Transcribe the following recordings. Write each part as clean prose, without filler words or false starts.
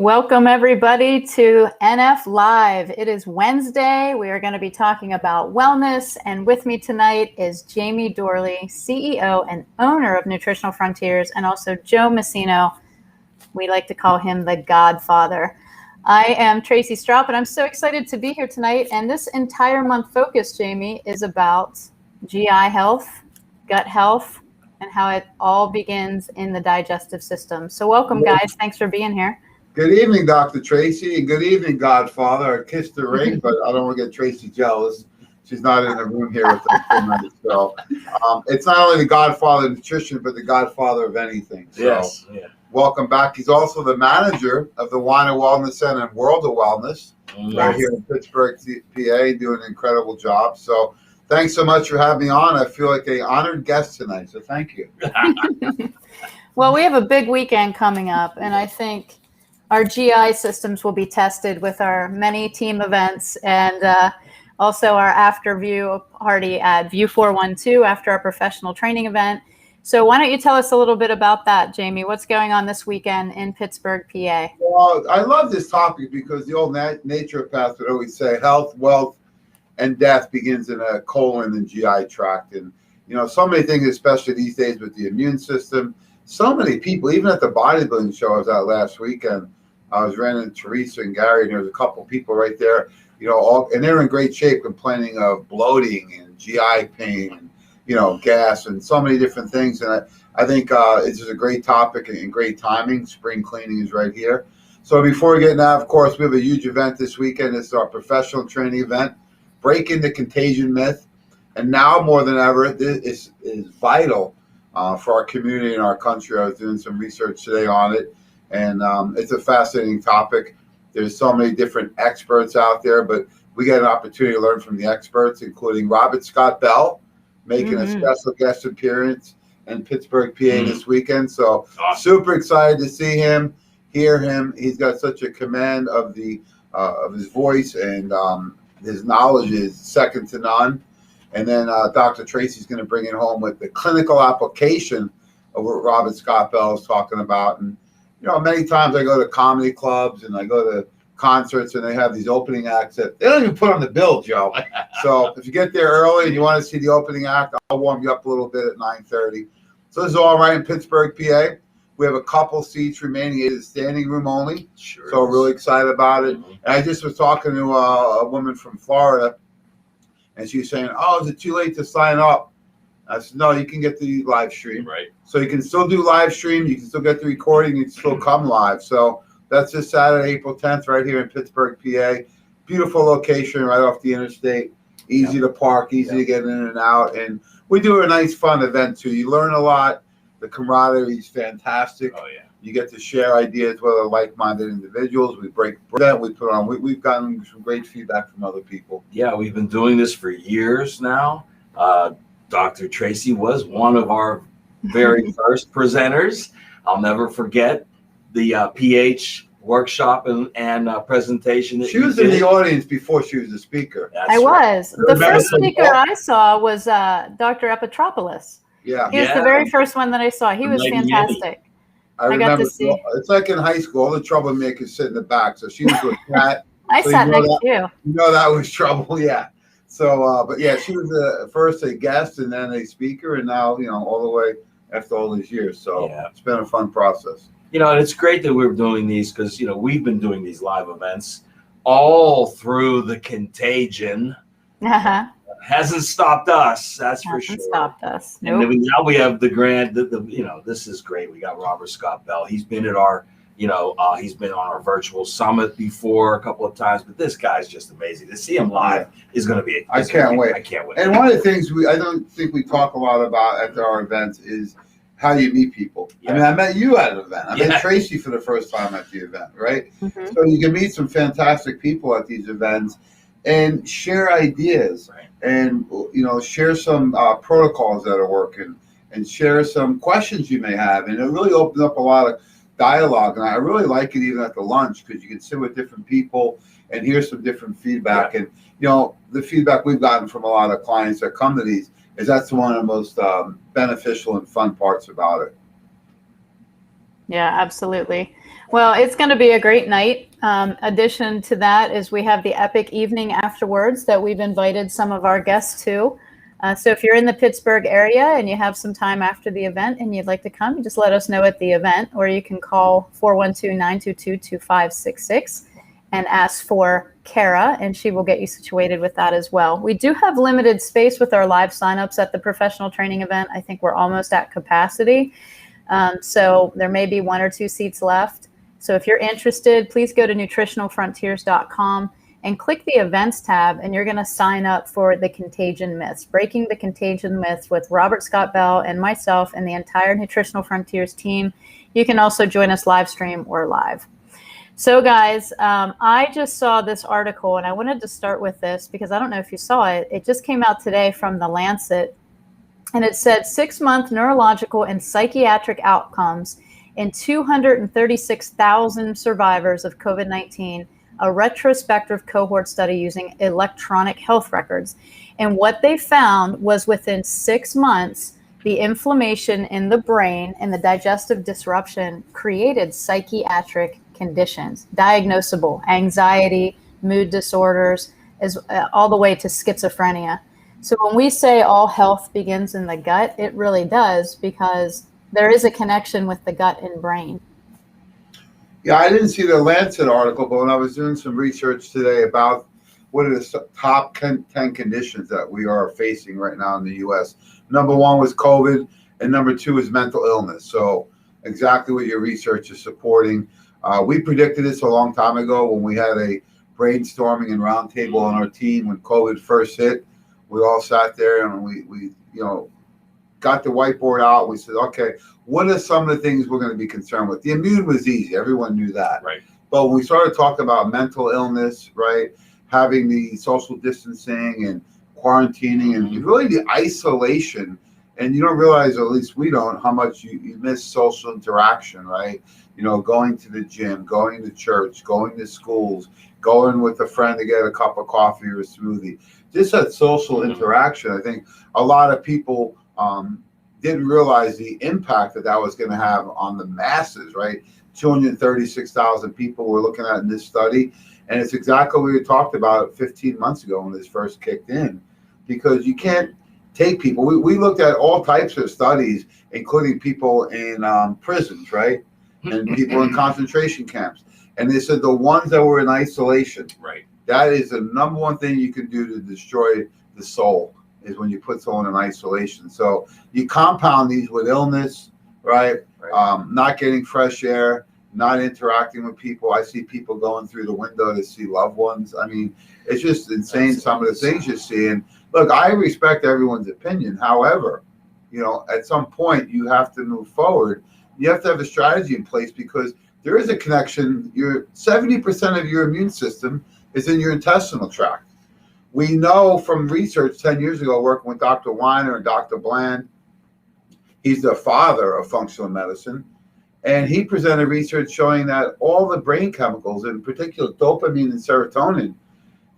Welcome everybody to NF Live. It is Wednesday. We are going to be talking about wellness, and with me tonight is Jamie Dorley, CEO and owner of Nutritional Frontiers, and also Joe Messino. We like to call him the Godfather. I am Tracy Straub, and I'm so excited to be here tonight. And this entire month focus, Jamie, is about GI health, gut health, and how it all begins in the digestive system. So welcome, guys. Thanks for being here. Good evening, Dr. Tracy, and good evening, Godfather. I kissed the ring, but I don't want to get Tracy jealous. She's not in the room here with us tonight. So it's not only the Godfather of nutrition, but the Godfather of anything. So yes. Yeah. Welcome back. He's also the manager of the Wine and Wellness Center and World of Wellness right here in Pittsburgh, PA, doing an incredible job. So thanks so much for having me on. I feel like an honored guest tonight, so thank you. Well, we have a big weekend coming up, and I think our GI systems will be tested with our many team events and also our after view party at View 412 after our professional training event. So why don't you tell us a little bit about that, Jamie? What's going on this weekend in Pittsburgh, PA? Well, I love this topic because the old naturopath would always say health, wealth, and death begins in a colon and GI tract. And, you know, so many things, especially these days with the immune system, so many people, even at the bodybuilding show I was at last weekend, I was running into Teresa and Gary, and there was a couple people right there, you know, and they were in great shape complaining of bloating and GI pain and, you know, gas and so many different things. And I think it's just a great topic and great timing. Spring cleaning is right here. So before we get into that, of course, we have a huge event this weekend. This is our professional training event, Breaking the Contagion Myth. And now more than ever, this is vital for our community and our country. I was doing some research today on it. And it's a fascinating topic. There's so many different experts out there, but we get an opportunity to learn from the experts, including Robert Scott Bell, making a special guest appearance in Pittsburgh, PA this weekend. So super excited to see him, hear him. He's got such a command of the of his voice, and his knowledge is second to none. And then Dr. Tracy's going to bring it home with the clinical application of what Robert Scott Bell is talking about. And you know, many times I go to comedy clubs and I go to concerts and they have these opening acts that they don't even put on the bill, Joe. So if you get there early and you want to see the opening act, I'll warm you up a little bit at 9:30. So this is all right in Pittsburgh, PA. We have a couple seats remaining. It is standing room only. Sure. So really excited about it. And I just was talking to a woman from Florida, and she was saying, "Oh, is it too late to sign up?" I said, "No, you can get the live stream. Right. So you can still do live stream. You can still get the recording. You can still come live." So that's this Saturday, April 10th, right here in Pittsburgh, PA. Beautiful location right off the interstate. Easy to park, easy to get in and out. And we do a nice, fun event, too. You learn a lot. The camaraderie is fantastic. Oh, yeah. You get to share ideas with other like-minded individuals. We break bread. We put on. We've gotten some great feedback from other people. Yeah, we've been doing this for years now. Dr. Tracy was one of our very first presenters. I'll never forget the pH workshop and presentation. She was in the audience before she was a speaker. I was. The first speaker I saw was Dr. Epitropoulos. Yeah. He was the very first one that I saw. He was fantastic. I got to see. It's like in high school, all the troublemakers sit in the back. So she was with Pat. I sat next to you. You know that was trouble, yeah. So, but yeah, she was first a guest and then a speaker, and now, you know, all the way after all these years. So It's been a fun process. You know, and it's great that we're doing these because, you know, we've been doing these live events all through the contagion. Hasn't stopped us, that's for sure. Stopped us. Nope. And now we have the grand, you know, this is great. We got Robert Scott Bell. He's been at our, you know, he's been on our virtual summit before a couple of times, but this guy's just amazing. To see him live is going to be. I can't wait. I can't wait. And one of the things I don't think we talk a lot about at our events is how you meet people. Yeah. I mean, I met you at an event. I met Tracy for the first time at the event, right? So you can meet some fantastic people at these events and share ideas and, you know, share some protocols that are working and share some questions you may have. And it really opens up a lot of dialogue. And I really like it even at the lunch because you can sit with different people and hear some different feedback. And, you know, the feedback we've gotten from a lot of clients that come to these is that's one of the most beneficial and fun parts about it. Yeah, absolutely. Well, it's going to be a great night. Addition to that is we have the epic evening afterwards that we've invited some of our guests to. So if you're in the Pittsburgh area and you have some time after the event and you'd like to come, you just let us know at the event, or you can call 412-922-2566 and ask for Kara, and she will get you situated with that as well. We do have limited space with our live signups at the professional training event. I think we're almost at capacity. So there may be 1 or 2 seats left. So if you're interested, please go to nutritionalfrontiers.com and click the events tab, and you're going to sign up for the Contagion Myths, Breaking the Contagion Myths with Robert Scott Bell and myself and the entire Nutritional Frontiers team. You can also join us live stream or live. So guys, I just saw this article, and I wanted to start with this because I don't know if you saw it. It just came out today from The Lancet, and it said 6-month neurological and psychiatric outcomes in 236,000 survivors of COVID-19, a retrospective cohort study using electronic health records. And what they found was within 6 months, the inflammation in the brain and the digestive disruption created psychiatric conditions, diagnosable anxiety, mood disorders, all the way to schizophrenia. So when we say all health begins in the gut, it really does, because there is a connection with the gut and brain. Yeah, I didn't see the Lancet article, but when I was doing some research today about what are the top 10 conditions that we are facing right now in the U.S., number 1 was COVID, and number 2 is mental illness. So exactly what your research is supporting. We predicted this a long time ago when we had a brainstorming and roundtable on our team when COVID first hit. We all sat there and we got the whiteboard out. We said, okay, what are some of the things we're going to be concerned with? The immune was easy. Everyone knew that. Right. But when we started talking about mental illness, right, having the social distancing and quarantining and really the isolation, and you don't realize, or at least we don't, how much you miss social interaction, right? You know, going to the gym, going to church, going to schools, going with a friend to get a cup of coffee or a smoothie. Just that social interaction. I think a lot of people didn't realize the impact that was going to have on the masses, right? 236,000 people we're looking at in this study. And it's exactly what we talked about 15 months ago when this first kicked in, because you can't take people. We looked at all types of studies, including people in prisons, right? And people in concentration camps. And they said the ones that were in isolation, right, that is the number 1 thing you can do to destroy the soul, is when you put someone in isolation. So you compound these with illness, right? Not getting fresh air, not interacting with people. I see people going through the window to see loved ones. I mean, it's just insane. Some of the things you see. And look, I respect everyone's opinion. However, at some point you have to move forward. You have to have a strategy in place, because there is a connection. 70% of your immune system is in your intestinal tract. We know from research 10 years ago, working with Dr. Weiner and Dr. Bland, he's the father of functional medicine, and he presented research showing that all the brain chemicals, in particular dopamine and serotonin,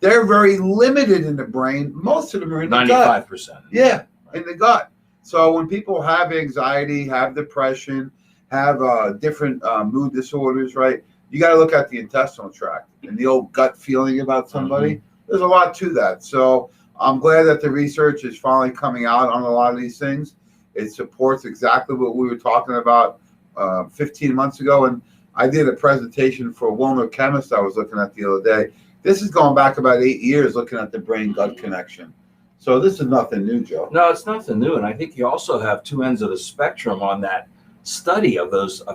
they're very limited in the brain. Most of them are in the gut. 95%. Yeah, in the gut. So when people have anxiety, have depression, have different mood disorders, right, you got to look at the intestinal tract and the old gut feeling about somebody. There's a lot to that. So I'm glad that the research is finally coming out on a lot of these things. It supports exactly what we were talking about 15 months ago. And I did a presentation for a well-known chemist I was looking at the other day. This is going back about 8 years, looking at the brain-gut connection. So this is nothing new, Joe. No, it's nothing new. And I think you also have 2 ends of the spectrum on that study of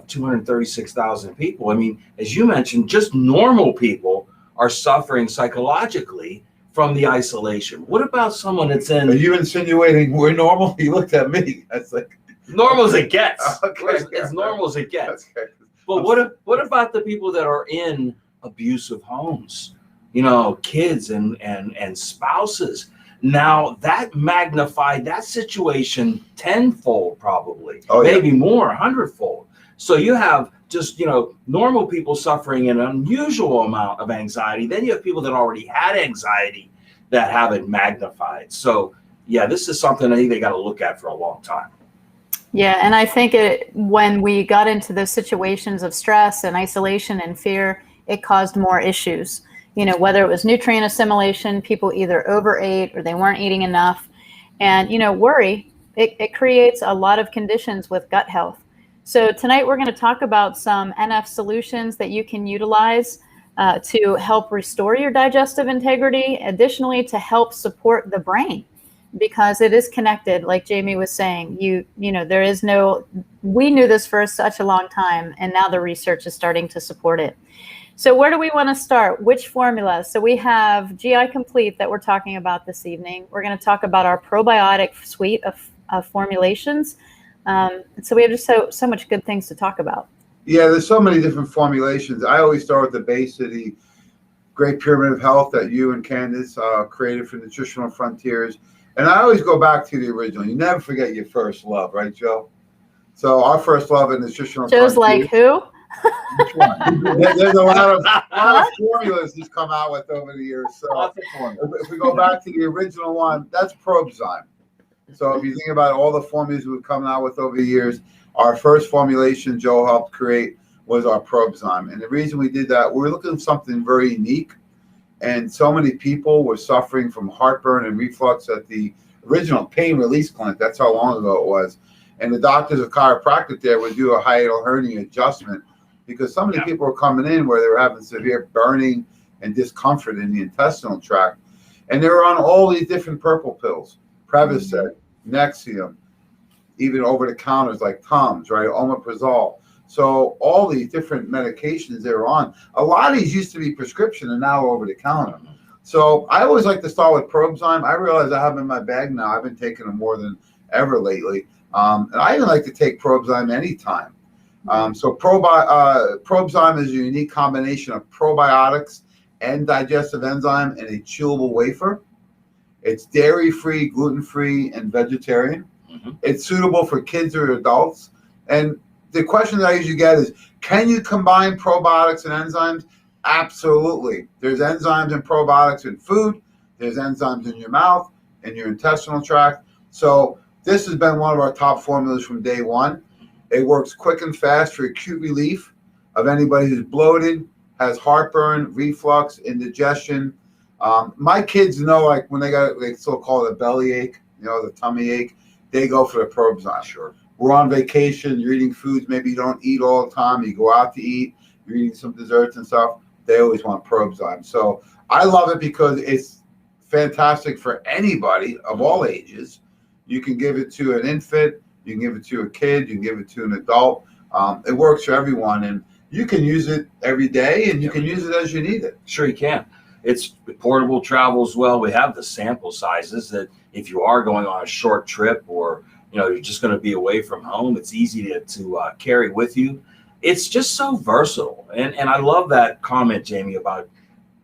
236,000 people. I mean, as you mentioned, just normal people are suffering psychologically from the isolation. What about someone that's in... Are you insinuating we're normal? You looked at me. That's like... Normal as it gets. Okay. As normal as it gets. Okay. But what about the people that are in abusive homes? Kids and spouses. Now that magnified that situation tenfold, probably, maybe more, 100-fold. So you have just, normal people suffering an unusual amount of anxiety. Then you have people that already had anxiety that have it magnified. So yeah, this is something I think they got to look at for a long time. Yeah, and I think when we got into those situations of stress and isolation and fear, it caused more issues. Whether it was nutrient assimilation, people either overate or they weren't eating enough. And, worry, it creates a lot of conditions with gut health. So tonight we're going to talk about some NF solutions that you can utilize to help restore your digestive integrity, additionally to help support the brain, because it is connected. Like Jamie was saying, there is we knew this for such a long time, and now the research is starting to support it. So where do we want to start? Which formula? So we have GI Complete that we're talking about this evening. We're going to talk about our probiotic suite of formulations. So we have just so much good things to talk about. Yeah, there's so many different formulations. I always start with the base of the Great Pyramid of Health that you and Candace created for Nutritional Frontiers. And I always go back to the original. You never forget your first love, right, Joe? So our first love in Nutritional Joe's Frontiers. Like who? There's a lot of formulas he's come out with over the years. So if we go back to the original one, that's Probezyme. So if you think about all the formulas we've come out with over the years, our first formulation Joe helped create was our Probezyme. And the reason we did that, we were looking at something very unique. And so many people were suffering from heartburn and reflux at the original pain relief clinic. That's how long ago it was. And the doctors of chiropractic there would do a hiatal hernia adjustment because so many people were coming in where they were having severe burning and discomfort in the intestinal tract. And they were on all these different purple pills, Prevacid, Nexium, even over-the-counters like Tums, right, omeprazole. So all these different medications they were on, a lot of these used to be prescription and now over-the-counter. So I always like to start with Probezyme. I realize I have them in my bag now. I've been taking them more than ever lately. And I even like to take Probezyme anytime. So Probezyme is a unique combination of probiotics and digestive enzyme in a chewable wafer. It's dairy-free, gluten-free, and vegetarian. It's suitable for kids or adults. And the question that I usually get is, can you combine probiotics and enzymes? Absolutely. There's enzymes and probiotics in food. There's enzymes in your mouth, in your intestinal tract. So this has been one of our top formulas from day one. It works quick and fast for acute relief of anybody who's bloated, has heartburn, reflux, indigestion. My kids know, like when they still call it a belly ache, the tummy ache, they go for the Probezyme. Sure. We're on vacation, you're eating foods maybe you don't eat all the time, you go out to eat, you're eating some desserts and stuff, they always want Probezyme. So I love it because it's fantastic for anybody of all ages. You can give it to an infant, you can give it to a kid, you can give it to an adult. It works for everyone, and you can use it every day, and you can use it as you need it. Sure you can. It's portable travel as well. We have the sample sizes that if you are going on a short trip or you're just going to be away from home, it's easy to carry with you. It's just so versatile. And I love that comment, Jamie, about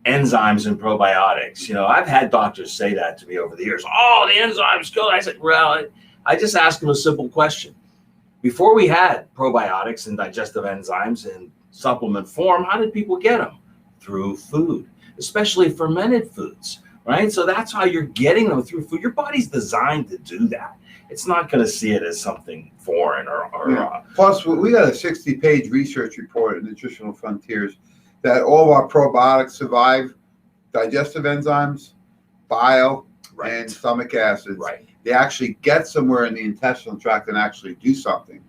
enzymes and probiotics. I've had doctors say that to me over the years. Oh, the enzymes kill. I said, well, I just asked them a simple question. Before we had probiotics and digestive enzymes in supplement form, how did people get them? Through food, especially fermented foods, right? So that's how you're getting them, through food. Your body's designed to do that. It's not going to see it as something foreign or Plus, we got a 60-page research report at Nutritional Frontiers that all of our probiotics survive digestive enzymes, bile, and stomach acids. Right. They actually get somewhere in the intestinal tract and actually do something.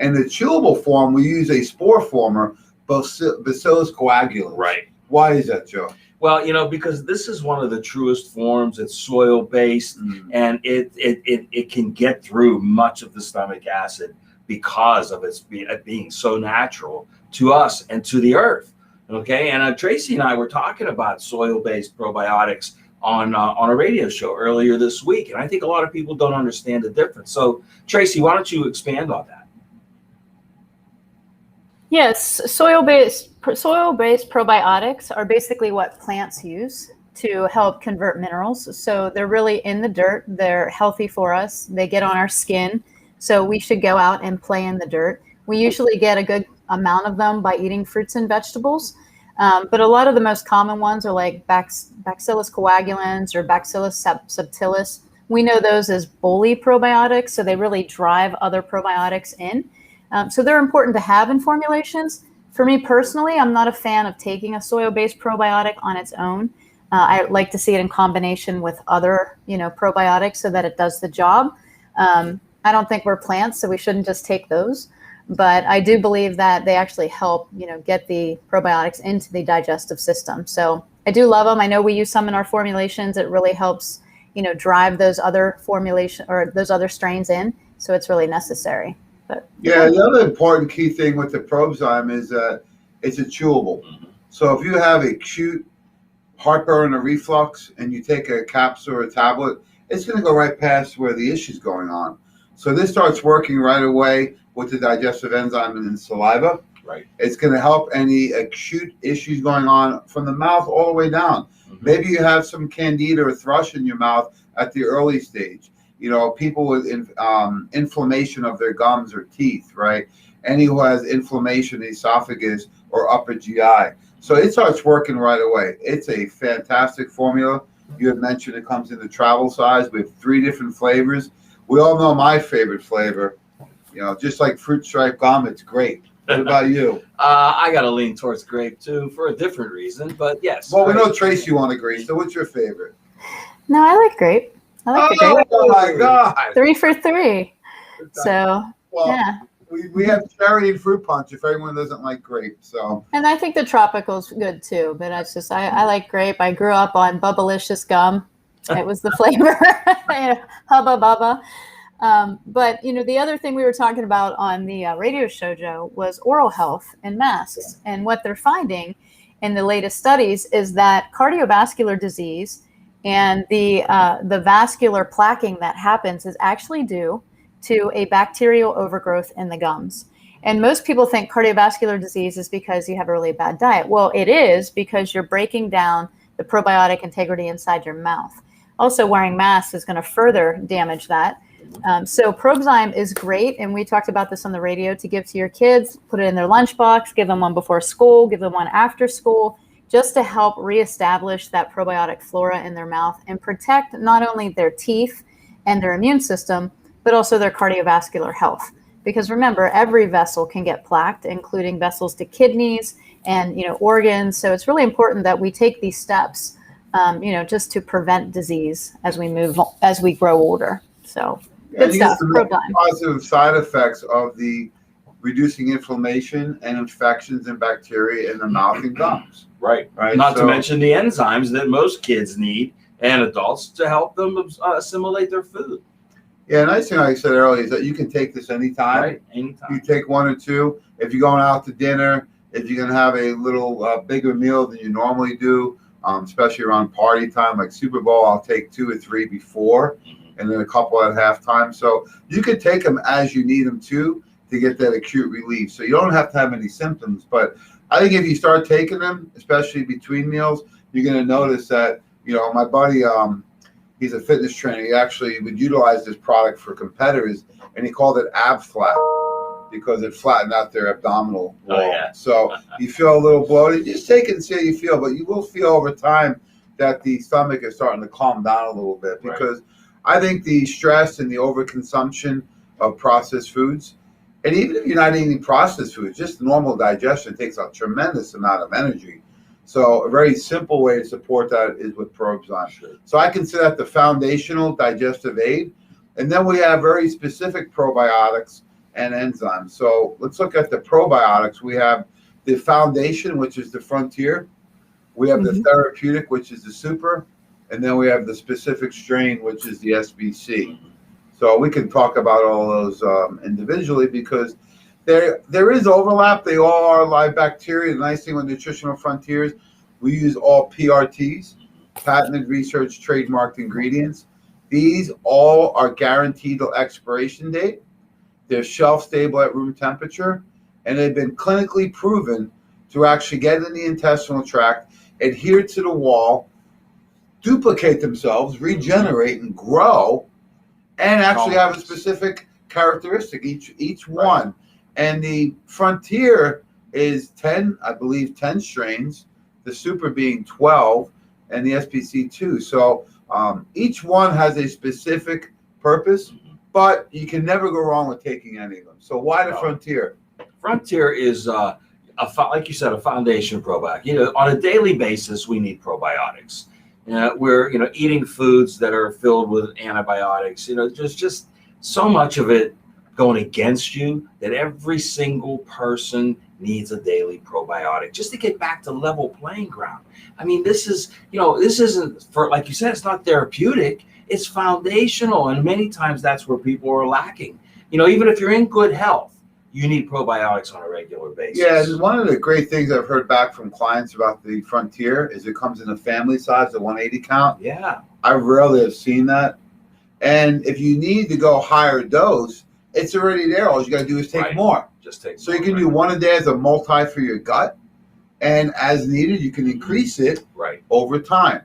And the chewable form, we use a spore former, Bacillus coagulans. Right. Why is that, Joe? Well, because this is one of the truest forms. It's soil-based, and it can get through much of the stomach acid because of its being so natural to us and to the earth. Okay, and Tracy and I were talking about soil-based probiotics on a radio show earlier this week, and I think a lot of people don't understand the difference. So, Tracy, why don't you expand on that? Yes, soil-based probiotics are basically what plants use to help convert minerals. So they're really in the dirt. They're healthy for us. They get on our skin. So we should go out and play in the dirt. We usually get a good amount of them by eating fruits and vegetables. But a lot of the most common ones are like Bacillus coagulans or Bacillus subtilis. We know those as bully probiotics, so they really drive other probiotics in. So they're important to have in formulations. For me personally, I'm not a fan of taking a soil-based probiotic on its own. I like to see it in combination with other, probiotics so that it does the job. I don't think we're plants, so we shouldn't just take those. But I do believe that they actually help, get the probiotics into the digestive system. So I do love them. I know we use some in our formulations. It really helps, drive those other formulation or those other strains in. So it's really necessary. But yeah, the other important key thing with the Probzyme is that it's a chewable. So if you have acute heartburn or reflux and you take a capsule or a tablet, it's going to go right past where the issue's going on. So this starts working right away with the digestive enzyme in the saliva. Right. It's going to help any acute issues going on from the mouth all the way down. Maybe you have some candida or thrush in your mouth at the early stage. People with inflammation of their gums or teeth, right? Any who has inflammation in the esophagus or upper GI. So it starts working right away. It's a fantastic formula. You had mentioned it comes in the travel size. We have 3 different flavors. We all know my favorite flavor. Just like fruit stripe gum, it's grape. What about you? I got to lean towards grape too for a different reason, but yes. Well, grape. We know Tracy won't agree. So what's your favorite? No, I like grape. I like the grape. Oh my God! 3 for 3. So yeah. We have cherry and fruit punch if anyone doesn't like grape. So. And I think the tropical's good too, but it's just I like grape. I grew up on Bubblicious gum. It was the flavor, Hubba Bubba. But the other thing we were talking about on the radio show, Joe, was oral health and masks. And what they're finding in the latest studies is that cardiovascular disease and the vascular plaquing that happens is actually due to a bacterial overgrowth in the gums. And most people think cardiovascular disease is because you have a really bad diet. Well, it is because you're breaking down the probiotic integrity inside your mouth. Also, wearing masks is going to further damage that. So Probzyme is great, and we talked about this on the radio, to give to your kids, put it in their lunchbox, give them one before school, give them one after school, just to help reestablish that probiotic flora in their mouth and protect not only their teeth and their immune system, but also their cardiovascular health. Because remember, every vessel can get plaqued, including vessels to kidneys and organs. So it's really important that we take these steps, just to prevent disease as we grow older. So good stuff. Positive side effects of the reducing inflammation and infections and bacteria in the mouth and gums. Right. Not to mention the enzymes that most kids need and adults to help them assimilate their food. Yeah, nice thing, like I said earlier, is that you can take this anytime. Right, anytime. You take 1 or 2. If you're going out to dinner, if you're going to have a little bigger meal than you normally do, especially around party time, like Super Bowl, I'll take 2 or 3 before, and then a couple at halftime. So you could take them as you need them to get that acute relief. So you don't have to have any symptoms. But I think if you start taking them, especially between meals, you're going to notice that, my buddy, he's a fitness trainer. He actually would utilize this product for competitors, and he called it ab flat because it flattened out their abdominal wall. Oh, yeah. So you feel a little bloated, just take it and see how you feel. But you will feel over time that the stomach is starting to calm down a little bit, because I think the stress and the overconsumption of processed foods, and even if you're not eating processed foods, just normal digestion takes a tremendous amount of energy. So a very simple way to support that is with Probzyme. Sure. So I consider that the foundational digestive aid. And then we have very specific probiotics and enzymes. So let's look at the probiotics. We have the foundation, which is the frontier. We have the therapeutic, which is the super. And then we have the specific strain, which is the SBC. So we can talk about all those individually, because there is overlap. They all are live bacteria. The nice thing with Nutritional Frontiers, we use all PRTs, patented, research, trademarked ingredients. These all are guaranteed to expiration date. They're shelf stable at room temperature, and they've been clinically proven to actually get in the intestinal tract, adhere to the wall, duplicate themselves, regenerate, and grow, and actually have a specific characteristic, each one. And the Frontier is 10, I believe, 10 strains, the Super being 12, and the SPC 2. So Each one has a specific purpose, but you can never go wrong with taking any of them. So why the Frontier? Frontier is, like you said, a foundation probiotic. You know, on a daily basis, we need probiotics. We're, eating foods that are filled with antibiotics. There's just so much of it going against you that every single person needs a daily probiotic just to get back to level playing ground. I mean, this isn't for, like you said, it's not therapeutic. It's foundational. And many times that's where people are lacking. Even if you're in good health, you need probiotics on a regular basis. Yeah, and one of the great things I've heard back from clients about the Frontier is it comes in a family size, the 180 count. Yeah. I rarely have seen that. And if you need to go higher dose, it's already there. All you got to do is take more. Just take so more. So you can do one a day as a multi for your gut. And as needed, you can increase it over time.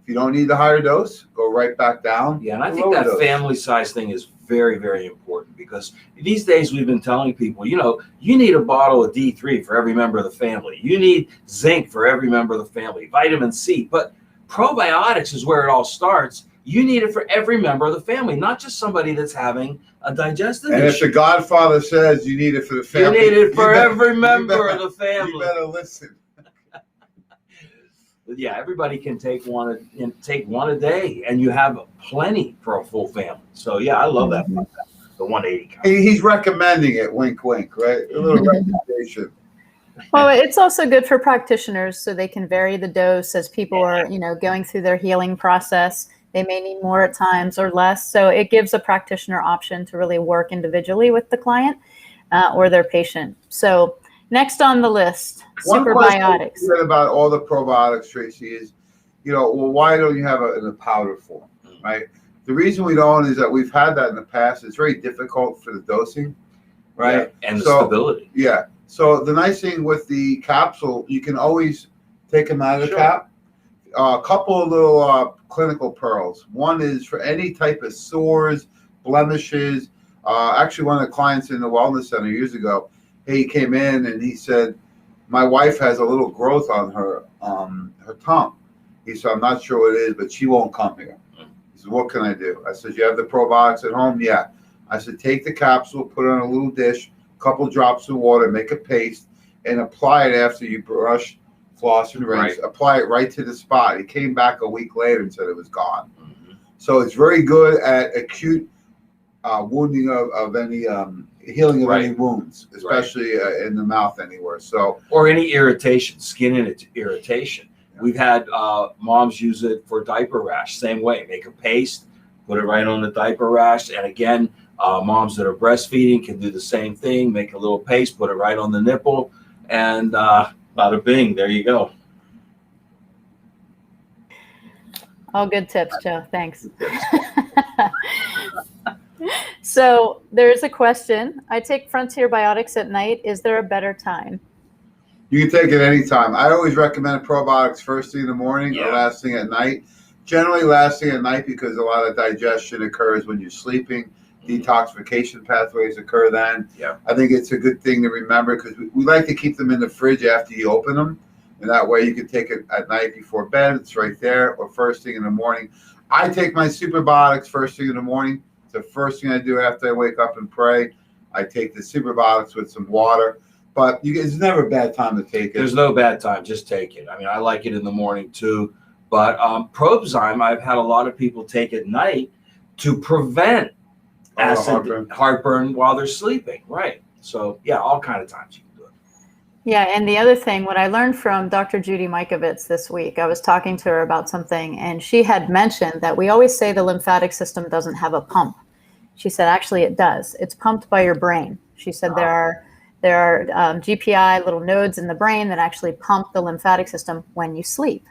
If you don't need the higher dose, go right back down. Yeah, and I think that family size thing is very, very important because these days we've been telling people, you need a bottle of D3 for every member of the family. You need zinc for every member of the family, vitamin C. But probiotics is where it all starts. You need it for every member of the family, not just somebody that's having a digestive issue. And if the Godfather says you need it for the family, you need it for every member of the family. You better listen. Yeah, everybody can take one a day, and you have plenty for a full family. So yeah, I love that. The 180 count. He's recommending it. Wink, wink. Right? A little recommendation. Well, it's also good for practitioners, so they can vary the dose as people are, going through their healing process. They may need more at times or less. So it gives a practitioner option to really work individually with the client or their patient. So next on the list, superbiotics. One about all the probiotics, Tracy, is, why don't you have it in a powder form, right? The reason we don't is that we've had that in the past. It's very difficult for the dosing, right? Yeah, and the stability. Yeah. So the nice thing with the capsule, you can always take them out of the cap. A couple of little clinical pearls. One is for any type of sores, blemishes. Actually, one of the clients in the wellness center years ago, he came in and he said, my wife has a little growth on her tongue. He said, I'm not sure what it is, but she won't come here. He said, what can I do? I said, you have the probiotics at home? Yeah. I said, take the capsule, put it on a little dish, couple drops of water, make a paste, and apply it after you brush, floss, and rinse. Apply it right to the spot. He came back a week later and said it was gone. So it's very good at acute wounding of any healing of any wounds, especially in the mouth anywhere. So or any irritation, skin irritation. We've had moms use it for diaper rash. Same way, make a paste, put it right on the diaper rash. And again, moms that are breastfeeding can do the same thing. Make a little paste, put it right on the nipple, and bada bing, there you go. All good tips, Joe. Thanks. So there's a question. I take Frontier Biotics at night. Is there a better time? You can take it anytime. I always recommend probiotics first thing in the morning or last thing at night. Generally last thing at night because a lot of digestion occurs when you're sleeping. Detoxification pathways occur then. I think it's a good thing to remember because we like to keep them in the fridge after you open them. And that way you can take it at night before bed. It's right there, or first thing in the morning. I take my superbiotics first thing in the morning. It's the first thing I do after I wake up and pray. I take the superbiotics with some water. But it's never a bad time to take it. There's no bad time. Just take it. I mean, I like it in the morning too. But Probzyme, I've had a lot of people take at night to prevent acid heartburn while they're sleeping. Right. So, yeah, all kind of times you can do it. Yeah, and the other thing, what I learned from Dr. Judy Mikovits this week, I was talking to her about something, and she had mentioned that we always say the lymphatic system doesn't have a pump. She said, actually, it does. It's pumped by your brain. She said there are GPI, little nodes in the brain that actually pump the lymphatic system when you sleep.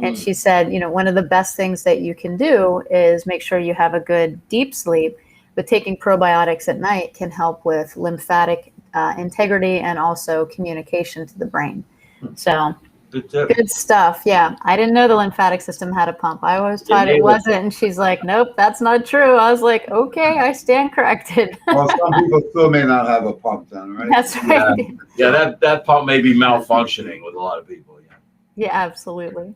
And she said, one of the best things that you can do is make sure you have a good deep sleep, but taking probiotics at night can help with lymphatic integrity and also communication to the brain. So good stuff. Yeah. I didn't know the lymphatic system had a pump. I always thought it wasn't. And she's like, nope, that's not true. I was like, okay, I stand corrected. Well, some people still may not have a pump then, right? That's right. Yeah, that pump may be malfunctioning with a lot of people. Yeah, absolutely.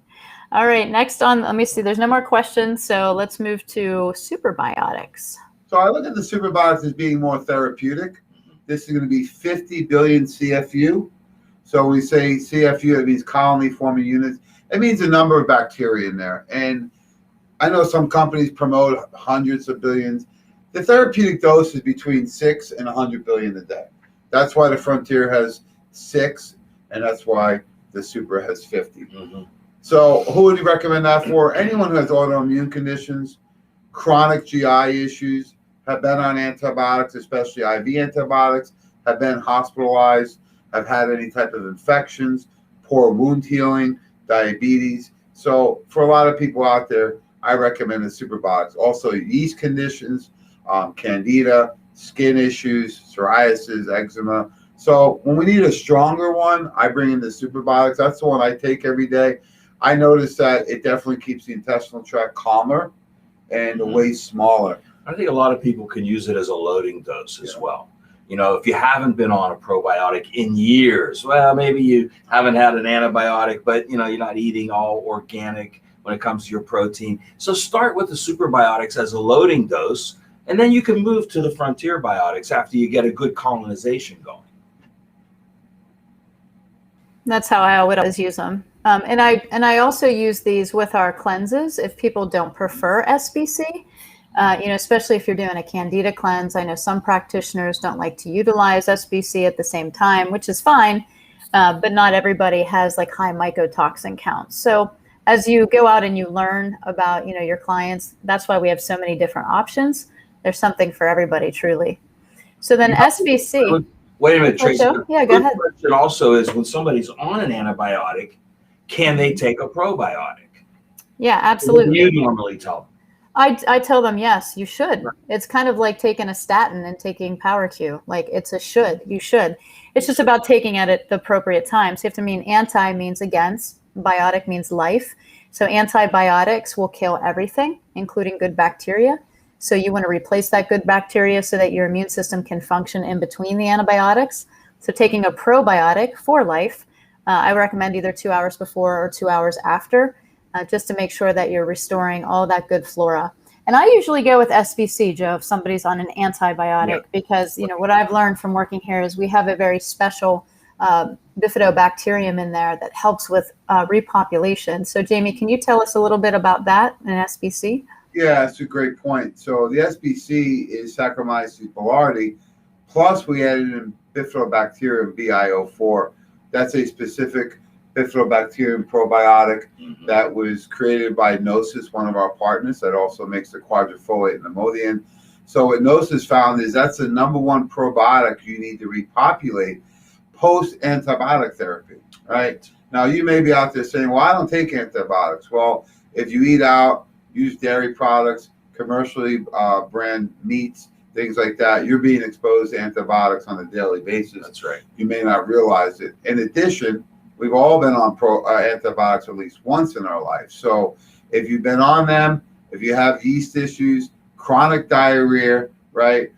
All right, next on, let me see, there's no more questions, so let's move to superbiotics. So I look at the superbiotics as being more therapeutic. This is going to be 50 billion CFU. So when we say CFU, it means colony-forming units. It means a number of bacteria in there. And I know some companies promote hundreds of billions. The therapeutic dose is between 6 and 100 billion a day. That's why the Frontier has 6, and that's why the Super has 50. Mm-hmm. So who would you recommend that for? Anyone who has autoimmune conditions, chronic GI issues, have been on antibiotics, especially IV antibiotics, have been hospitalized, have had any type of infections, poor wound healing, diabetes. So for a lot of people out there, I recommend the superbiotics. Also yeast conditions, candida, skin issues, psoriasis, eczema. So when we need a stronger one, I bring in the superbiotics. That's the one I take every day. I notice that it definitely keeps the intestinal tract calmer and the waist smaller. I think a lot of people can use it as a loading dose as well. You know, if you haven't been on a probiotic in years, well, maybe you haven't had an antibiotic, but you know, you're not eating all organic when it comes to your protein. So start with the superbiotics as a loading dose, and then you can move to the Frontier biotics after you get a good colonization going. That's how I would always use them. And I also use these with our cleanses if people don't prefer SBC. You know, especially if you're doing a candida cleanse. I know some practitioners don't like to utilize SBC at the same time, which is fine, but not everybody has like high mycotoxin counts. So as you go out and you learn about, you know, your clients, that's why we have so many different options. There's something for everybody, truly. So then SBC. Wait a minute, Tracy. Yeah, go ahead. Question also is when somebody's on an antibiotic, can they take a probiotic? Yeah, absolutely. What do you normally tell them? I tell them, yes, you should. It's kind of like taking a statin and taking Power Q. Like it's a should, you should. It's just about taking it at the appropriate time. So you have to mean anti means against, biotic means life. So antibiotics will kill everything, including good bacteria. So you want to replace that good bacteria so that your immune system can function in between the antibiotics. So taking a probiotic for life, I recommend either 2 hours before or 2 hours after. Just to make sure that you're restoring all that good flora. And I usually go with SBC, Joe, if somebody's on an antibiotic, because, you know, what I've learned from working here is we have a very special bifidobacterium in there that helps with repopulation. So, Jamie, can you tell us a little bit about that in SBC? Yeah, that's a great point. So the SBC is Saccharomyces boulardii, plus we added in bifidobacterium BIO4. That's a specific bifidobacterium probiotic that was created by Gnosis, one of our partners that also makes the quadrifolate and Imodium. So what Gnosis found is that's the number one probiotic you need to repopulate post-antibiotic therapy, right? Now, you may be out there saying, well, I don't take antibiotics. Well, if you eat out, use dairy products, commercially brand meats, things like that, you're being exposed to antibiotics on a daily basis. That's right. You may not realize it. In addition, we've all been on antibiotics at least once in our life. So if you've been on them, if you have yeast issues, chronic diarrhea, right,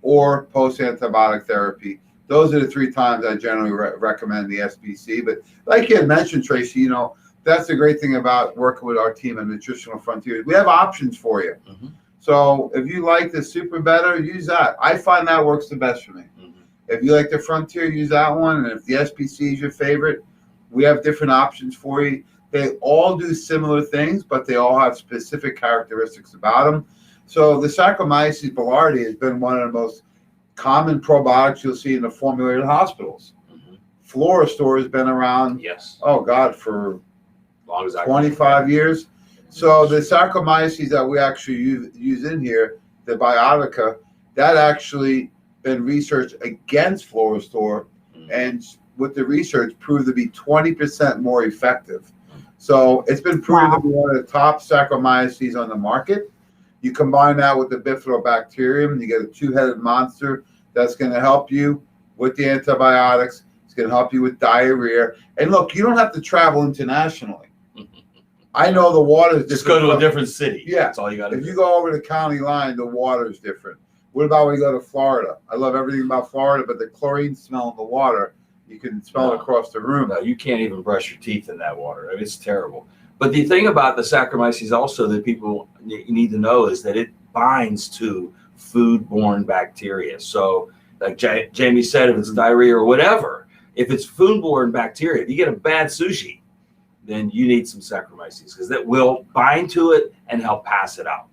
or post-antibiotic therapy, those are the 3 times I generally recommend the SBC. But like you had mentioned, Tracy, you know, that's the great thing about working with our team at Nutritional Frontiers. We have options for you. So if you like the Super better, use that. I find that works the best for me. If you like the Frontier, use that one. And if the SBC is your favorite, we have different options for you. They all do similar things, but they all have specific characteristics about them. So the Saccharomyces boulardii has been one of the most common probiotics you'll see in the formulated hospitals. Florastor has been around, oh God, for long as 25 years. So the Saccharomyces that we actually use in here, the Biotica, that actually been researched against Florastor, and with the research proved to be 20% more effective. So it's been proven to be one of the top Saccharomyces on the market. You combine that with the bifidobacterium, you get a 2-headed monster that's going to help you with the antibiotics. It's going to help you with diarrhea. And look, you don't have to travel internationally. I know the water is different. Just go to a different city. Yeah. That's all you got to do. If you go over the county line, the water is different. What about when you go to Florida? I love everything about Florida, but the chlorine smell in the water, you can smell it across the room. No, you can't even brush your teeth in that water. I mean, it's terrible. But the thing about the Saccharomyces also that people need to know is that it binds to foodborne bacteria. So like Jamie said, if it's diarrhea or whatever, if it's foodborne bacteria, if you get a bad sushi, then you need some Saccharomyces because that will bind to it and help pass it out.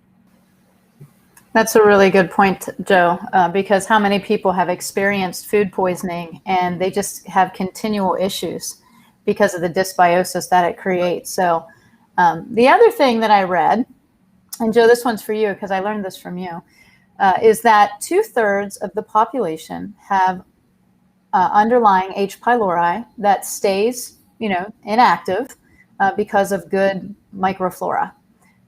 That's a really good point, Joe, because how many people have experienced food poisoning and they just have continual issues because of the dysbiosis that it creates. So the other thing that I read, and Joe, this one's for you because I learned this from you, is that 2/3 of the population have underlying H. pylori that stays, inactive because of good microflora.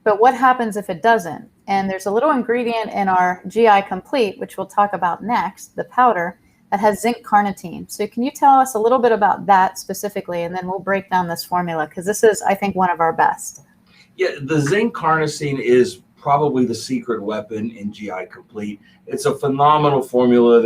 But what happens if it doesn't? And there's a little ingredient in our GI Complete, which we'll talk about next, the powder, that has zinc carnitine. So can you tell us a little bit about that specifically, and then we'll break down this formula, because this is, I think, one of our best. Yeah, the zinc carnosine is probably the secret weapon in GI Complete. It's a phenomenal formula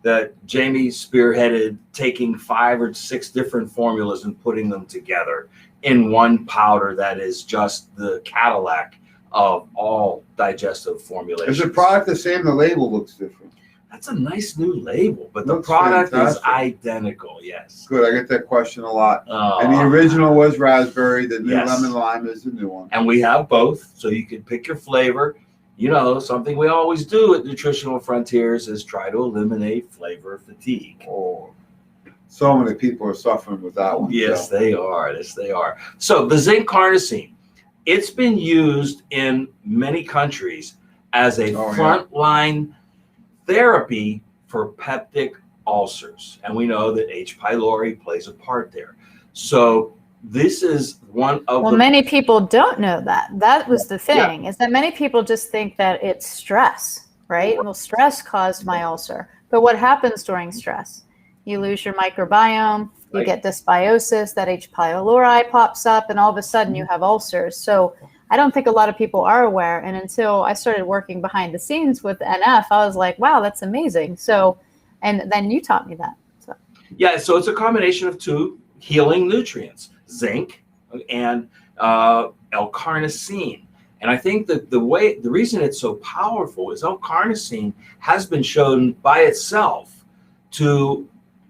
that Jamie spearheaded, taking 5 or 6 different formulas and putting them together in one powder that is just the Cadillac of all digestive formulations. Is the product the same? The label looks different. That's a nice new label, but the Looks product fantastic. is identical. Yes. Good. I get that question a lot. And the original was raspberry. The new Yes. lemon lime is the new one. And we have both, so you can pick your flavor. Something we always do at Nutritional Frontiers is try to eliminate flavor fatigue. Oh, so many people are suffering with that one. Yes, they are. Yes, they are. So the zinc carnosine, it's been used in many countries as a frontline therapy for peptic ulcers. And we know that H. pylori plays a part there. So this is one of many people don't know that. That was the thing, is that many people just think that it's stress, right? Well, stress caused my ulcer. But what happens during stress? You lose your microbiome, you get dysbiosis, that H. pylori pops up, and all of a sudden you have ulcers. So I don't think a lot of people are aware. And until I started working behind the scenes with NF, I was like, wow, that's amazing. So, and then you taught me that. So. Yeah, so it's a combination of 2 healing nutrients, zinc and L-carnosine. And I think that the reason it's so powerful is L-carnosine has been shown by itself to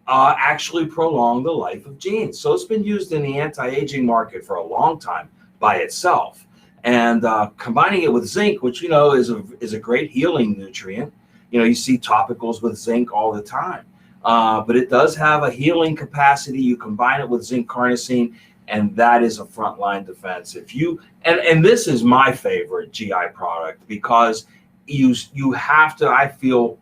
actually prolong the life of genes. So it's been used in the anti-aging market for a long time by itself. And combining it with zinc, which is a great healing nutrient. You see topicals with zinc all the time, but it does have a healing capacity. You combine it with zinc carnosine, and that is a frontline defense. If you and this is my favorite GI product because you have to, I feel,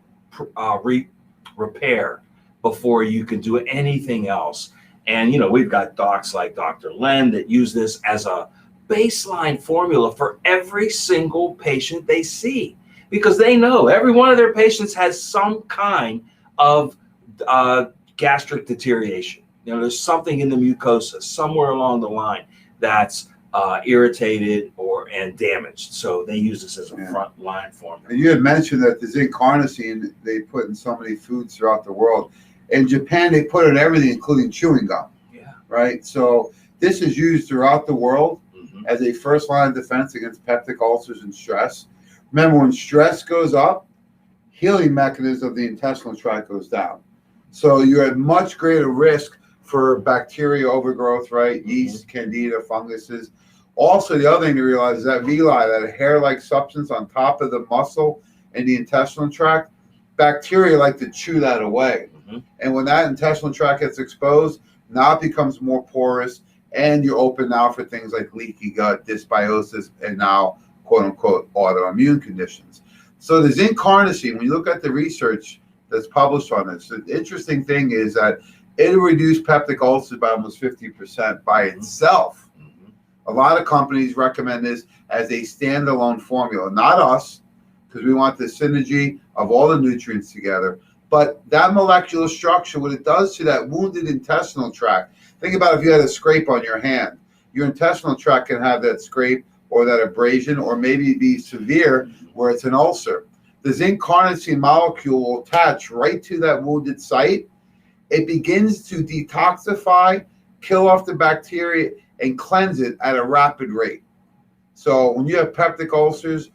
repair before you can do anything else. And we've got docs like Dr. Len that use this as a baseline formula for every single patient they see, because they know every one of their patients has some kind of gastric deterioration. There's something in the mucosa somewhere along the line that's irritated and damaged. So they use this as a frontline formula. And you had mentioned that the zinc carnosine they put in so many foods throughout the world. In Japan, they put it in everything, including chewing gum. Yeah. Right. So this is used throughout the world as a first line of defense against peptic ulcers and stress. Remember, when stress goes up, healing mechanism of the intestinal tract goes down. So you're at much greater risk for bacteria overgrowth, right? Yeast, candida, funguses. Also, the other thing to realize is that villi, that hair-like substance on top of the muscle in the intestinal tract, bacteria like to chew that away. And when that intestinal tract gets exposed, now it becomes more porous, and you're open now for things like leaky gut, dysbiosis, and now, quote unquote, autoimmune conditions. So the zinc carnosine, when you look at the research that's published on this, the interesting thing is that it'll reduce peptic ulcers by almost 50% by itself. A lot of companies recommend this as a standalone formula, not us, because we want the synergy of all the nutrients together. But that molecular structure, what it does to that wounded intestinal tract, think about if you had a scrape on your hand. Your intestinal tract can have that scrape or that abrasion, or maybe be severe where it's an ulcer. The zinc carnosine molecule will attach right to that wounded site. It begins to detoxify, kill off the bacteria, and cleanse it at a rapid rate. So when you have peptic ulcers,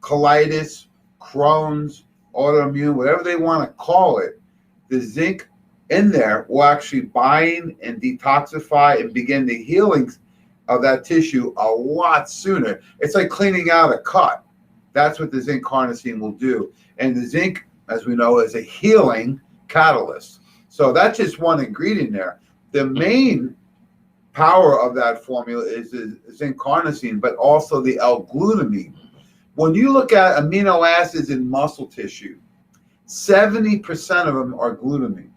colitis, Crohn's, autoimmune, whatever they want to call it, the zinc in there will actually bind and detoxify and begin the healing of that tissue a lot sooner. It's like cleaning out a cut. That's what the zinc carnosine will do. And the zinc, as we know, is a healing catalyst. So that's just one ingredient there. The main power of that formula is the zinc carnosine, but also the L-glutamine. When you look at amino acids in muscle tissue, 70% of them are glutamine.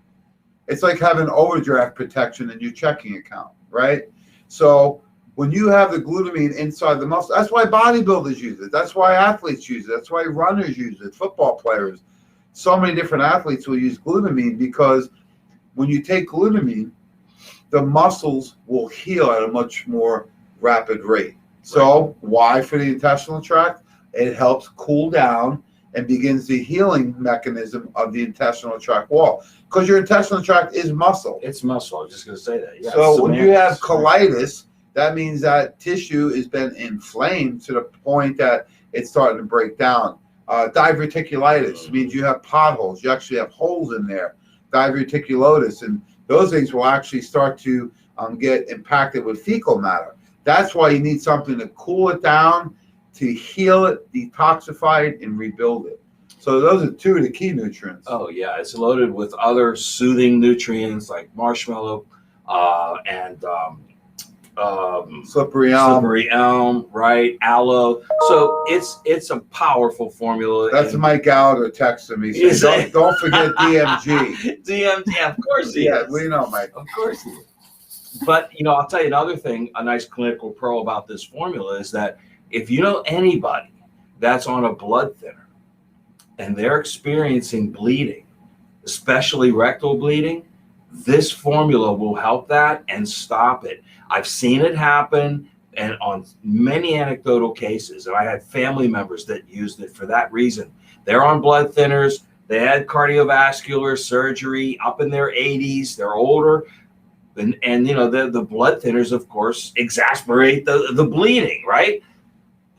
It's like having overdraft protection in your checking account, right? So when you have the glutamine inside the muscle, that's why bodybuilders use it. That's why athletes use it. That's why runners use it, football players. So many different athletes will use glutamine because when you take glutamine, the muscles will heal at a much more rapid rate. So why for the intestinal tract? It helps cool down and begins the healing mechanism of the intestinal tract wall. Because your intestinal tract is muscle. It's muscle. I was just going to say that. Yeah, so when you have colitis, that means that tissue has been inflamed to the point that it's starting to break down. Diverticulitis means you have potholes. You actually have holes in there. Diverticulosis, and those things will actually start to get impacted with fecal matter. That's why you need something to cool it down, to heal it, detoxify it, and rebuild it. So those are two of the key nutrients. Oh yeah, it's loaded with other soothing nutrients like marshmallow and slippery elm, right? Aloe. So it's a powerful formula. That's Mike Gallagher texting me. Don't forget DMG. DMG, of course he is. We know, Mike. Of course he is. But I'll tell you another thing. A nice clinical pro about this formula is that if you know anybody that's on a blood thinner and they're experiencing bleeding, especially rectal bleeding, this formula will help that and stop it. I've seen it happen, and on many anecdotal cases, and I had family members that used it for that reason. They're on blood thinners. They had cardiovascular surgery up in their 80s. They're older. And the blood thinners, of course, exasperate the bleeding, right?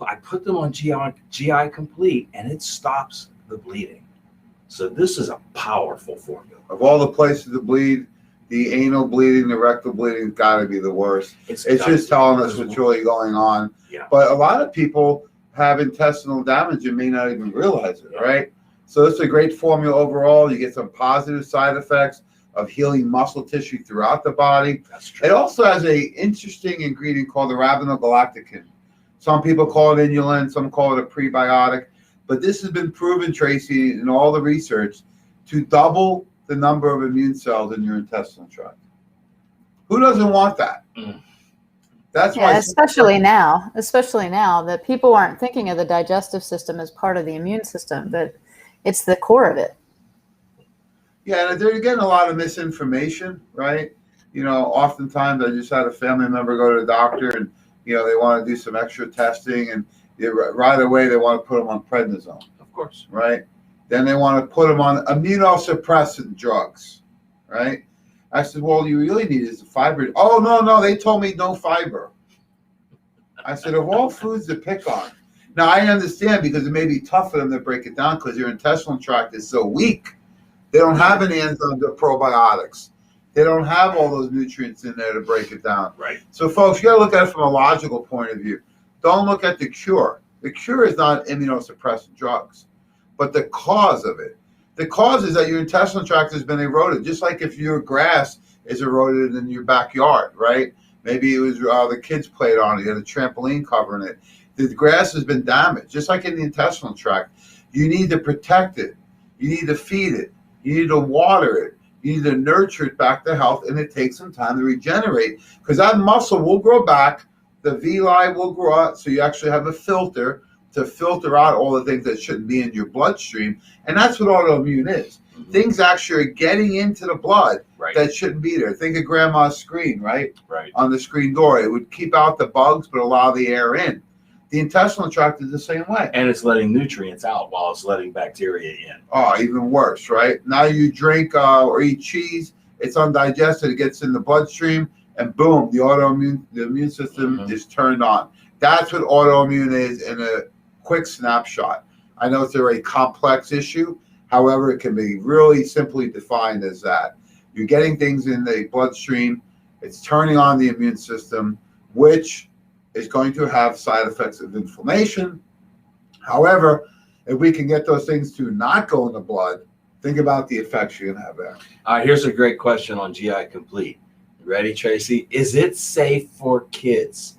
I put them on GI Complete, and it stops the bleeding. So this is a powerful formula. Of all the places to bleed, the anal bleeding, the rectal bleeding has got to be the worst. It's just telling us what's really going on. Yeah. But a lot of people have intestinal damage and may not even realize it, right? So it's a great formula overall. You get some positive side effects of healing muscle tissue throughout the body. That's true. It also has an interesting ingredient called the arabinogalactocan. Some people call it inulin, some call it a prebiotic. But this has been proven, Tracy, in all the research, to double the number of immune cells in your intestinal tract. Who doesn't want that? That's why, especially now that people aren't thinking of the digestive system as part of the immune system, but it's the core of it. Yeah, and they're getting a lot of misinformation, right? Oftentimes I just had a family member go to the doctor and, they want to do some extra testing, and right away they want to put them on prednisone. Of course. Right? Then they want to put them on immunosuppressant drugs, right? I said, well, you really need is the fiber. Oh, no, they told me no fiber. I said, of all foods to pick on. Now, I understand because it may be tough for them to break it down because your intestinal tract is so weak. They don't have any enzymes or probiotics. They don't have all those nutrients in there to break it down. Right. So, folks, you got to look at it from a logical point of view. Don't look at the cure. The cure is not immunosuppressant drugs, but the cause of it. The cause is that your intestinal tract has been eroded, just like if your grass is eroded in your backyard, right? Maybe it was the kids played on it, you had a trampoline covering it. The grass has been damaged, just like in the intestinal tract. You need to protect it. You need to feed it. You need to water it. You need to nurture it back to health, and it takes some time to regenerate because that muscle will grow back. The villi will grow out, so you actually have a filter to filter out all the things that shouldn't be in your bloodstream, and that's what autoimmune is. Mm-hmm. Things actually are getting into the blood that shouldn't be there. Think of grandma's screen, right? On the screen door. It would keep out the bugs, but allow the air in. The intestinal tract is the same way. And it's letting nutrients out while it's letting bacteria in. Oh, even worse, right? Now you drink or eat cheese, it's undigested, it gets in the bloodstream, and boom, the immune system is turned on. That's what autoimmune is in a quick snapshot. I know it's a very complex issue. However, it can be really simply defined as that. You're getting things in the bloodstream. It's turning on the immune system, which is going to have side effects of inflammation. However, if we can get those things to not go in the blood, think about the effects you're going to have there. All right, here's a great question on GI Complete. You ready, Tracy? Is it safe for kids?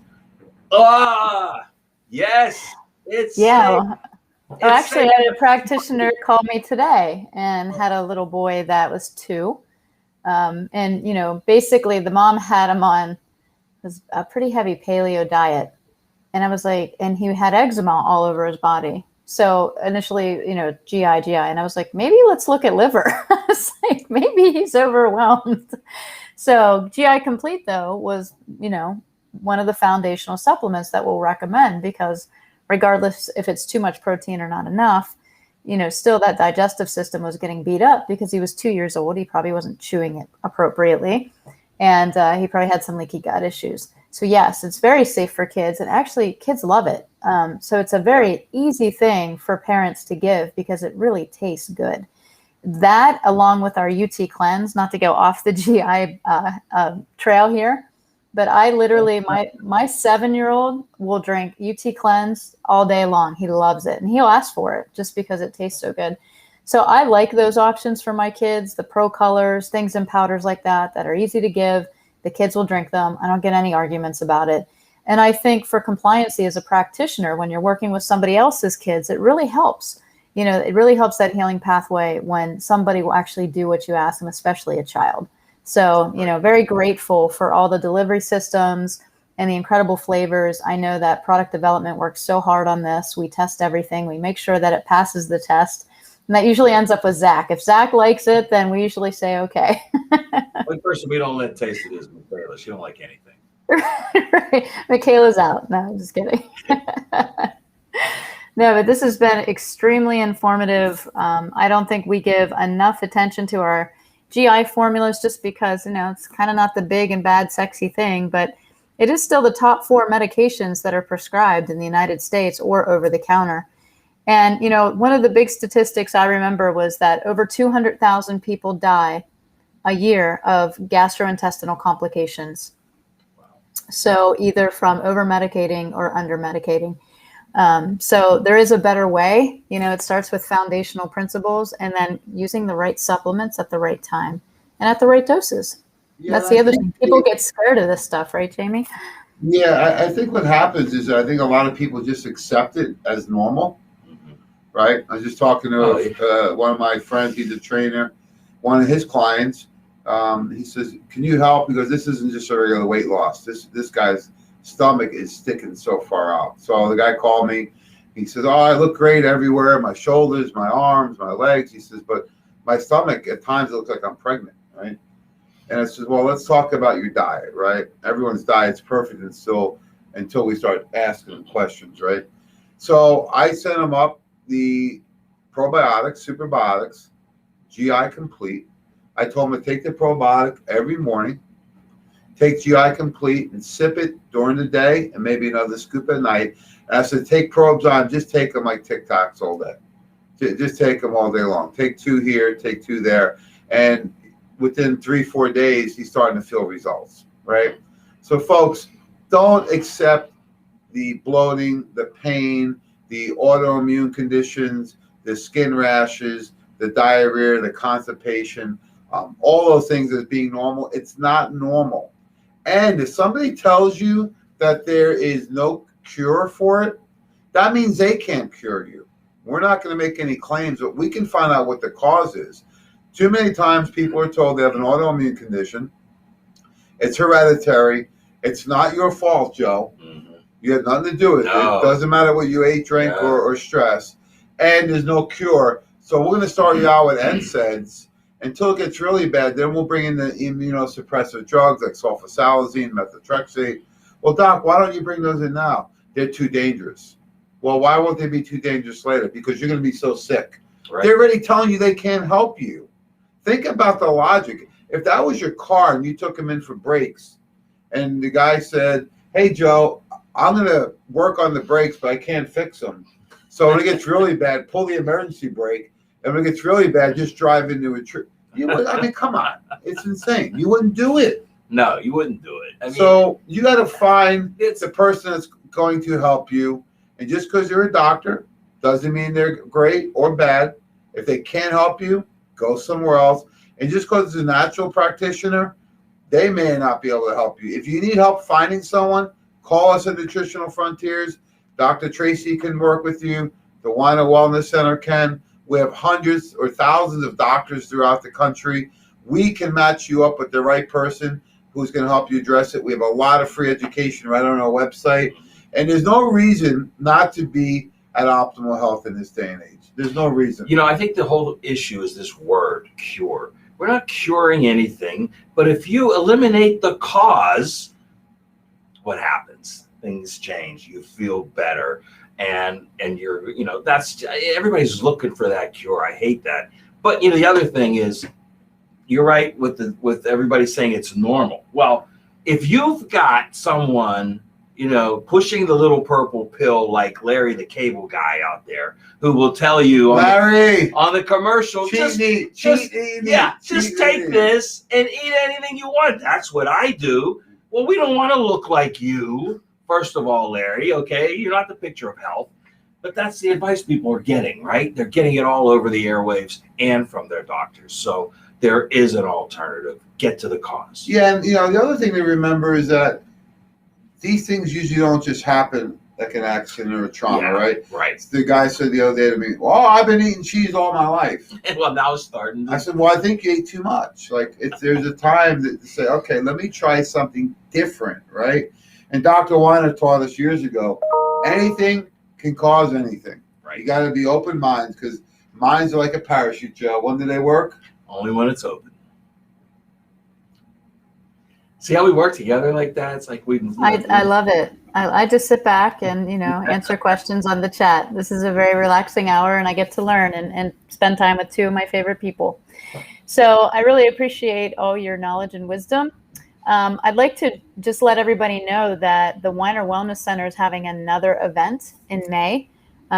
Yes, it's safe. Well, actually, I had a practitioner call me today and had a little boy that was 2. And, basically the mom had him on a pretty heavy paleo diet. And I was like, and he had eczema all over his body. So initially, GI. And I was like, maybe let's look at liver. I was like, maybe he's overwhelmed. So GI Complete, though, was, one of the foundational supplements that we'll recommend, because regardless if it's too much protein or not enough, still that digestive system was getting beat up because he was 2 years old. He probably wasn't chewing it appropriately. And he probably had some leaky gut issues. So yes, it's very safe for kids, and actually kids love it. So it's a very easy thing for parents to give because it really tastes good. That, along with our UT cleanse, not to go off the GI trail here, but I literally, my 7-year-old will drink UT cleanse all day long. He loves it, and he'll ask for it just because it tastes so good. So I like those options for my kids, the pro colors, things in powders like that are easy to give. The kids will drink them. I don't get any arguments about it. And I think for compliancy as a practitioner, when you're working with somebody else's kids, it really helps. It really helps that healing pathway when somebody will actually do what you ask them, especially a child. So, very grateful for all the delivery systems and the incredible flavors. I know that product development works so hard on this. We test everything. We make sure that it passes the test. And that usually ends up with Zach. If Zach likes it, then we usually say, okay. One person we don't let taste it is Michaela. She don't like anything. Right. Michaela's out. No, I'm just kidding. No, but this has been extremely informative. I don't think we give enough attention to our GI formulas just because, it's kind of not the big and bad sexy thing, but it is still the top 4 medications that are prescribed in the United States or over the counter. And, one of the big statistics I remember was that over 200,000 people die a year of gastrointestinal complications. So either from over-medicating or under-medicating. So there is a better way. It starts with foundational principles and then using the right supplements at the right time and at the right doses. Yeah, that's the other thing. People get scared of this stuff, right, Jamie? Yeah, I think what happens is I think a lot of people just accept it as normal. Right. I was just talking to one of my friends. He's a trainer. One of his clients, he says, "Can you help?" Because this isn't just a regular weight loss. This guy's stomach is sticking so far out. So the guy called me. He says, "Oh, I look great everywhere. My shoulders, my arms, my legs." He says, "But my stomach at times it looks like I'm pregnant." Right. And I says, "Well, let's talk about your diet." Right. Everyone's diet's perfect until we start asking them questions. Right. So I sent him up the probiotics, superbiotics, GI Complete. I told him to take the probiotic every morning, take GI Complete and sip it during the day and maybe another scoop at night. And I said, take probes on, just take them like Tic Tacs all day. Just take them all day long. Take 2 here, take 2 there. And within 3-4 days, he's starting to feel results, right? So folks, don't accept the bloating, the pain, the autoimmune conditions, the skin rashes, the diarrhea, the constipation, all those things as being normal. It's not normal. And if somebody tells you that there is no cure for it, that means they can't cure you. We're not going to make any claims, but we can find out what the cause is. Too many times people are told they have an autoimmune condition. It's hereditary. It's not your fault, Joe. You had nothing to do with it. It doesn't matter what you ate, drank, or stress. And there's no cure. So we're going to start you out with NSAIDs until it gets really bad. Then we'll bring in the immunosuppressive drugs like sulfasalazine, methotrexate. Well, Doc, why don't you bring those in now? They're too dangerous. Well, why won't they be too dangerous later? Because you're going to be so sick. Right. They're already telling you they can't help you. Think about the logic. If that was your car and you took them in for brakes and the guy said, "Hey, Joe, I'm going to work on the brakes, but I can't fix them. So when it gets really bad, pull the emergency brake. And when it gets really bad, just drive into a tree." I mean, come on. It's insane. You wouldn't do it. No, you wouldn't do it. I mean, so you got to find the person that's going to help you. And just because you're a doctor doesn't mean they're great or bad. If they can't help you, go somewhere else. And just because it's a natural practitioner, they may not be able to help you. If you need help finding someone, call us at Nutritional Frontiers. Dr. Tracy can work with you. The Weiner Wellness Center can. We have hundreds or thousands of doctors throughout the country. We can match you up with the right person who's going to help you address it. We have a lot of free education right on our website. And there's no reason not to be at optimal health in this day and age. There's no reason. You know, I think the whole issue is this word, cure. We're not curing anything, but if you eliminate the cause, what happens? Things change. You feel better. And you're, you know, that's, everybody's looking for that cure. I hate that. But, you know, the other thing is, you're right with everybody saying it's normal. Well, if you've got someone, you know, pushing the little purple pill like Larry the Cable Guy out there who will tell you on the commercial, just take this and eat anything you want. That's what I do. Well, we don't want to look like you. First of all, Larry, okay, you're not the picture of health, but that's the advice people are getting, right? They're getting it all over the airwaves and from their doctors. So there is an alternative. Get to the cause. Yeah, and you know, the other thing to remember is that these things usually don't just happen like an accident or a trauma, right? Right. The guy said the other day to me, "Well, I've been eating cheese all my life." Well, now it's starting. I said, "Well, I think you ate too much. Like, there's a time to say, okay, let me try something different, right?" And Dr. Weiner taught us years ago, anything can cause anything. Right. You got to be open minds, because minds are like a parachute, Joe. When do they work? Only when it's open. See how we work together like that? It's like I love it. I just sit back and, you know, answer questions on the chat. This is a very relaxing hour, and I get to learn and spend time with two of my favorite people. So I really appreciate all your knowledge and wisdom. I'd like to just let everybody know that the Weiner Wellness Center is having another event in May.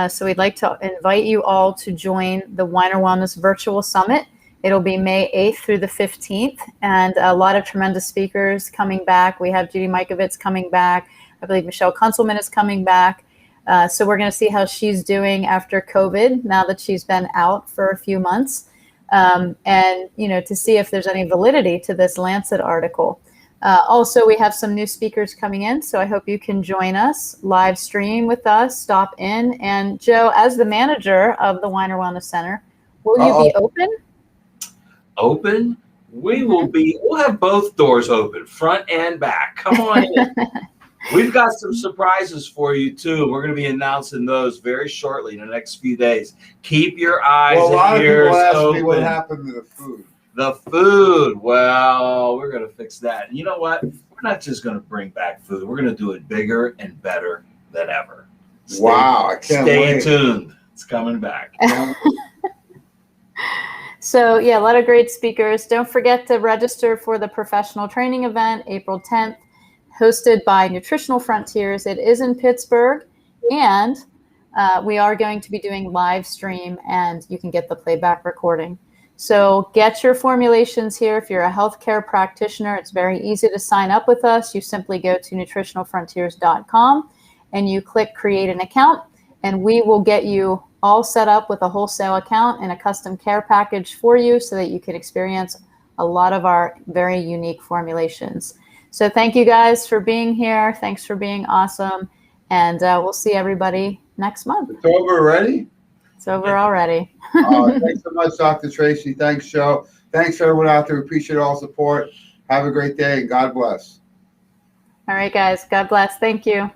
So we'd like to invite you all to join the Weiner Wellness Virtual Summit. It'll be May 8th through the 15th, and a lot of tremendous speakers coming back. We have Judy Mikovits coming back. I believe Michelle Kunzelman is coming back. So we're going to see how she's doing after COVID, now that she's been out for a few months, and, you know, to see if there's any validity to this Lancet article. Also, we have some new speakers coming in, so I hope you can join us, live stream with us, stop in. And Joe, as the manager of the Weiner Wellness Center, will you be open? Open? We'll have both doors open, front and back. Come on in. We've got some surprises for you too. We're going to be announcing those very shortly in the next few days. Keep your eyes and ears open. A lot of people ask me what happened to the food. The food. Well, we're going to fix that. And you know what? We're not just going to bring back food. We're going to do it bigger and better than ever. I can't wait. Stay tuned. It's coming back. So yeah, a lot of great speakers. Don't forget to register for the professional training event, April 10th, hosted by Nutritional Frontiers. It is in Pittsburgh, and we are going to be doing live stream, and you can get the playback recording. So get your formulations here. If you're a healthcare practitioner, it's very easy to sign up with us. You simply go to nutritionalfrontiers.com and you click create an account, and we will get you all set up with a wholesale account and a custom care package for you so that you can experience a lot of our very unique formulations. So thank you guys for being here. Thanks for being awesome. And we'll see everybody next month. It's over already? It's over already. Thanks so much, Dr. Tracy. Thanks, Joe. Thanks, everyone out there. We appreciate all support. Have a great day, and God bless. All right, guys. God bless. Thank you.